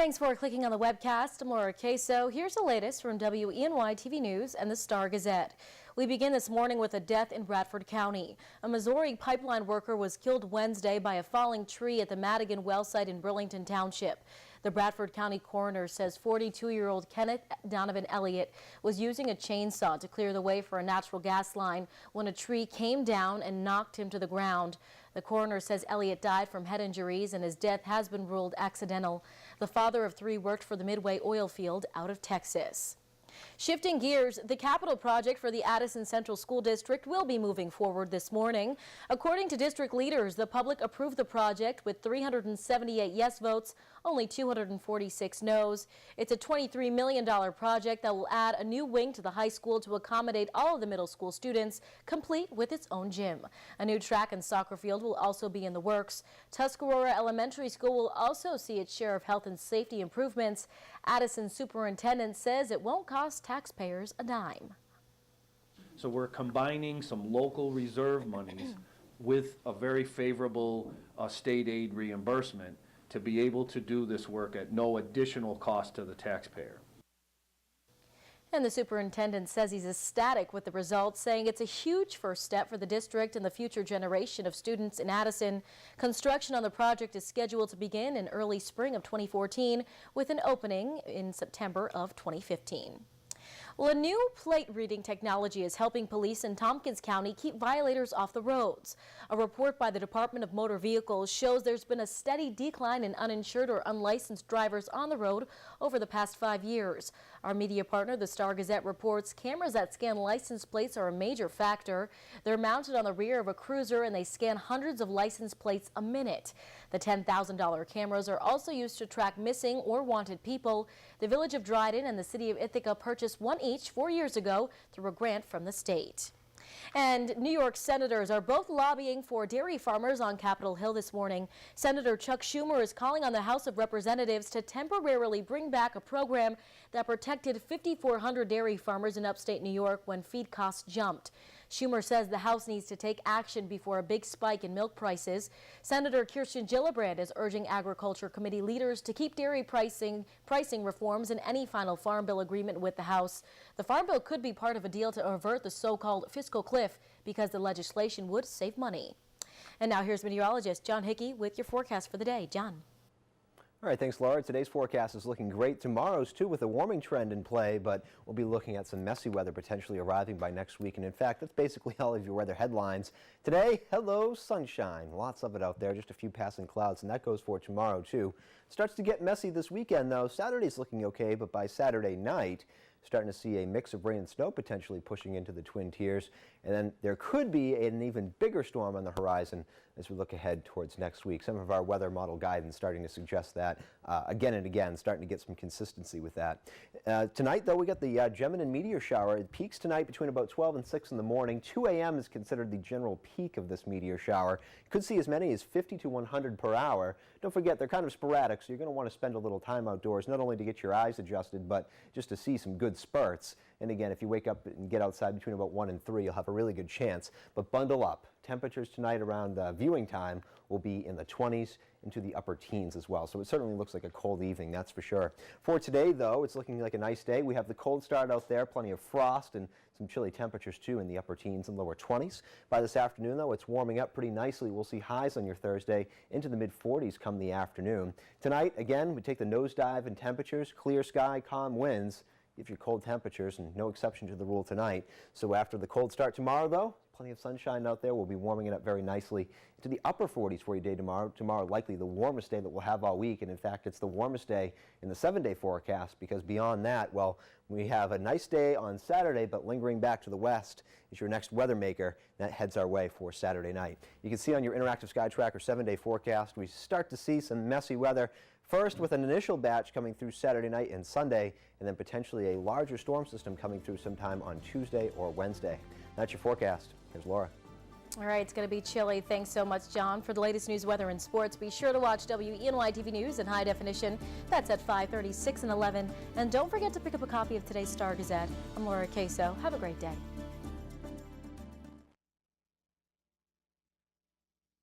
Thanks for clicking on the webcast. I'm Laura Queso. Here's the latest from WENY TV News and the Star-Gazette. We begin this morning with a death in Bradford County. A Missouri pipeline worker was killed Wednesday by a falling tree at the Madigan well site in Burlington Township. The Bradford County coroner says 42-year-old Kenneth Donovan Elliott was using a chainsaw to clear the way for a natural gas line when a tree came down and knocked him to the ground. The coroner says Elliott died from head injuries and his death has been ruled accidental. The father of three worked for the Midway oil field out of Texas. Shifting gears, the capital project for the Addison Central School District will be moving forward this morning. According to district leaders, the public approved the project with 378 yes votes, only 246 no's. It's a $23 million project that will add a new wing to the high school to accommodate all of the middle school students, complete with its own gym. A new track and soccer field will also be in the works. Tuscarora Elementary School will also see its share of health and safety improvements. Addison superintendent says it won't cost taxpayers a dime. So we're combining some local reserve monies with a very favorable state aid reimbursement to be able to do this work at no additional cost to the taxpayer. And the superintendent says he's ecstatic with the results, saying it's a huge first step for the district and the future generation of students in Addison. Construction on the project is scheduled to begin in early spring of 2014 with an opening in September of 2015. Well, a new plate reading technology is helping police in Tompkins County keep violators off the roads. A report by the Department of Motor Vehicles shows there's been a steady decline in uninsured or unlicensed drivers on the road over the past 5 years. Our media partner, the Star-Gazette, reports cameras that scan license plates are a major factor. They're mounted on the rear of a cruiser and they scan hundreds of license plates a minute. The $10,000 cameras are also used to track missing or wanted people. The village of Dryden and the city of Ithaca purchased one each 4 years ago through a grant from the state. And New York senators are both lobbying for dairy farmers on Capitol Hill this morning. Senator Chuck Schumer is calling on the House of Representatives to temporarily bring back a program that protected 5,400 dairy farmers in upstate New York when feed costs jumped. Schumer says the House needs to take action before a big spike in milk prices. Senator Kirsten Gillibrand is urging Agriculture Committee leaders to keep dairy pricing reforms in any final Farm Bill agreement with the House. The Farm Bill could be part of a deal to avert the so-called fiscal cliff because the legislation would save money. And now here's meteorologist John Hickey with your forecast for the day. John. All right, thanks, Laura. Today's forecast is looking great. Tomorrow's, too, with a warming trend in play, but we'll be looking at some messy weather potentially arriving by next week. And in fact, that's basically all of your weather headlines. Today, hello, sunshine. Lots of it out there, just a few passing clouds, and that goes for tomorrow, too. Starts to get messy this weekend, though. Saturday's looking okay, but by Saturday night, starting to see a mix of rain and snow potentially pushing into the Twin Tiers. And then there could be an even bigger storm on the horizon as we look ahead towards next week. Some of our weather model guidance starting to suggest that again and again, starting to get some consistency with that. Tonight, though, we got the Gemini meteor shower. It peaks tonight between about 12 and 6 in the morning. 2 a.m. is considered the general peak of this meteor shower. Could see as many as 50 to 100 per hour. Don't forget, they're kind of sporadic, so you're going to want to spend a little time outdoors, not only to get your eyes adjusted, but just to see some good spurts. And again, if you wake up and get outside between about 1 and 3, you'll have a really good chance. But bundle up. Temperatures tonight around viewing time will be in the 20s into the upper teens as well. So it certainly looks like a cold evening, that's for sure. For today, though, it's looking like a nice day. We have the cold start out there, plenty of frost and some chilly temperatures, too, in the upper teens and lower 20s. By this afternoon, though, it's warming up pretty nicely. We'll see highs on your Thursday into the mid-40s come the afternoon. Tonight, again, we take the nosedive in temperatures, clear sky, calm winds. Give you cold temperatures, and no exception to the rule tonight. So after the cold start tomorrow, though, plenty of sunshine out there. We'll be warming it up very nicely into the upper 40s for your day tomorrow. Tomorrow, likely the warmest day that we'll have all week, and in fact, it's the warmest day in the 7-day forecast, because beyond that, well, we have a nice day on Saturday, but lingering back to the west is your next weather maker that heads our way for Saturday night. You can see on your interactive Sky Tracker 7-day forecast, we start to see some messy weather. First, with an initial batch coming through Saturday night and Sunday, and then potentially a larger storm system coming through sometime on Tuesday or Wednesday. That's your forecast. Here's Laura. All right, it's going to be chilly. Thanks so much, John. For the latest news, weather, and sports, be sure to watch WENY TV News in high definition. That's at 5:30, 6, and 11. And don't forget to pick up a copy of today's Star-Gazette. I'm Laura Queso. Have a great day.